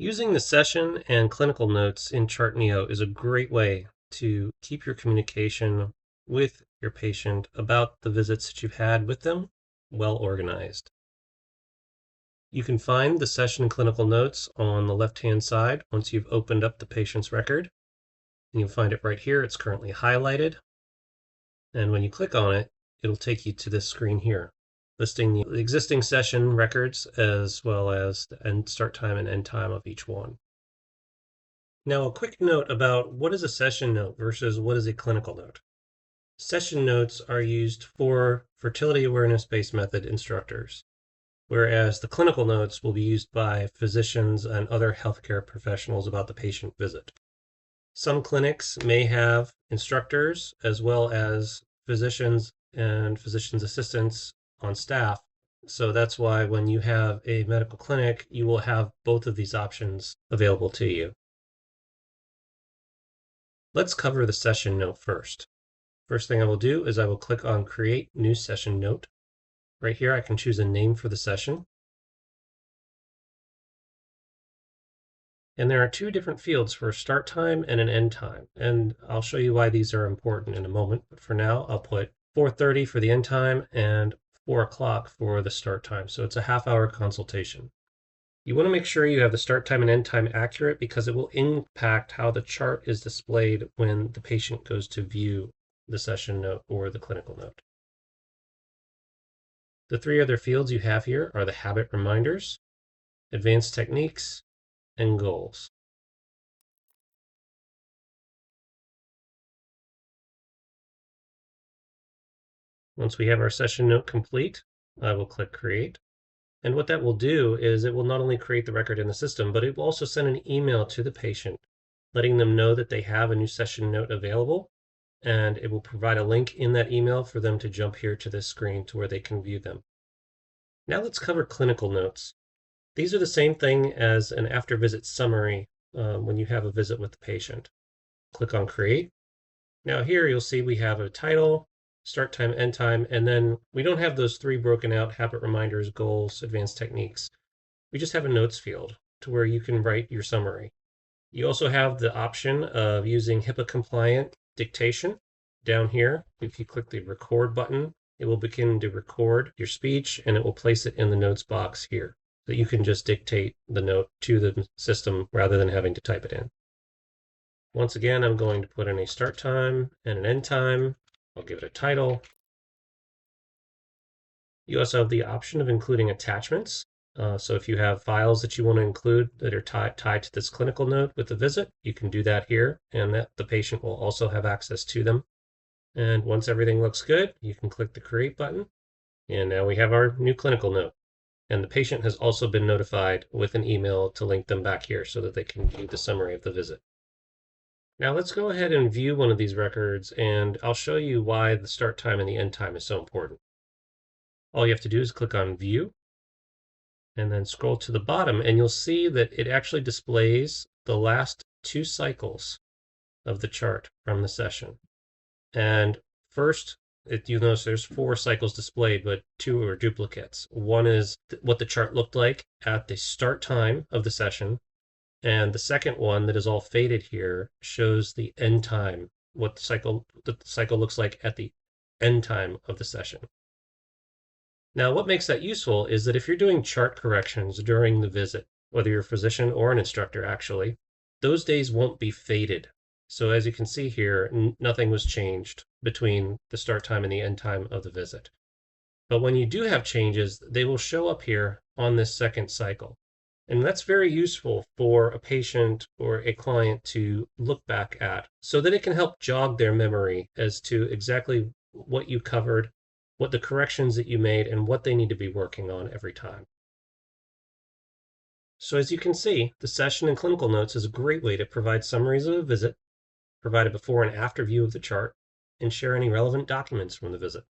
Using the session and clinical notes in ChartNeo is a great way to keep your communication with your patient about the visits that you've had with them well organized. You can find the session and clinical notes on the left-hand side once you've opened up the patient's record. And you'll find it right here. It's currently highlighted. And when you click on it, it'll take you to this screen here, listing the existing session records as well as the start time and end time of each one. Now, a quick note about what is a session note versus what is a clinical note. Session notes are used for fertility awareness-based method instructors, whereas the clinical notes will be used by physicians and other healthcare professionals about the patient visit. Some clinics may have instructors as well as physicians and physicians' assistants on staff. So that's why when you have a medical clinic, you will have both of these options available to you. Let's cover the session note first. First thing I will do is I will click on Create New Session Note. Right here, I can choose a name for the session. And there are two different fields for a start time and an end time. And I'll show you why these are important in a moment. But for now, I'll put 4:30 for the end time and 4 o'clock for the start time. So it's a half-hour consultation. You want to make sure you have the start time and end time accurate because it will impact how the chart is displayed when the patient goes to view the session note or the clinical note. The three other fields you have here are the habit reminders, advanced techniques, and goals. Once we have our session note complete, I will click Create. And what that will do is it will not only create the record in the system, but it will also send an email to the patient, letting them know that they have a new session note available, and it will provide a link in that email for them to jump here to this screen to where they can view them. Now let's cover clinical notes. These are the same thing as an after-visit summary when you have a visit with the patient. Click on Create. Now here you'll see we have a title, start time, end time, and then we don't have those three broken out: habit reminders, goals, advanced techniques. We just have a notes field to where you can write your summary. You also have the option of using HIPAA compliant dictation. Down here, if you click the record button, it will begin to record your speech and it will place it in the notes box here. So you can just dictate the note to the system rather than having to type it in. Once again, I'm going to put in a start time and an end time. I'll give it a title. You also have the option of including attachments. So if you have files that you want to include that are tied to this clinical note with the visit, you can do that here, and that the patient will also have access to them. And once everything looks good, you can click the Create button. And now we have our new clinical note. And the patient has also been notified with an email to link them back here so that they can view the summary of the visit. Now let's go ahead and view one of these records, and I'll show you why the start time and the end time is so important. All you have to do is click on View, and then scroll to the bottom, and you'll see that it actually displays the last 2 cycles of the chart from the session. And first, you'll notice there's 4 cycles displayed, but 2 are duplicates. One is what the chart looked like at the start time of the session, and the second one that is all faded here shows the end time, what the cycle looks like at the end time of the session. Now, what makes that useful is that if you're doing chart corrections during the visit, whether you're a physician or an instructor actually, those days won't be faded. So as you can see here, nothing was changed between the start time and the end time of the visit. But when you do have changes, they will show up here on this second cycle. And that's very useful for a patient or a client to look back at so that it can help jog their memory as to exactly what you covered, what the corrections that you made, and what they need to be working on every time. So as you can see, the session and clinical notes is a great way to provide summaries of a visit, provide a before and after view of the chart, and share any relevant documents from the visit.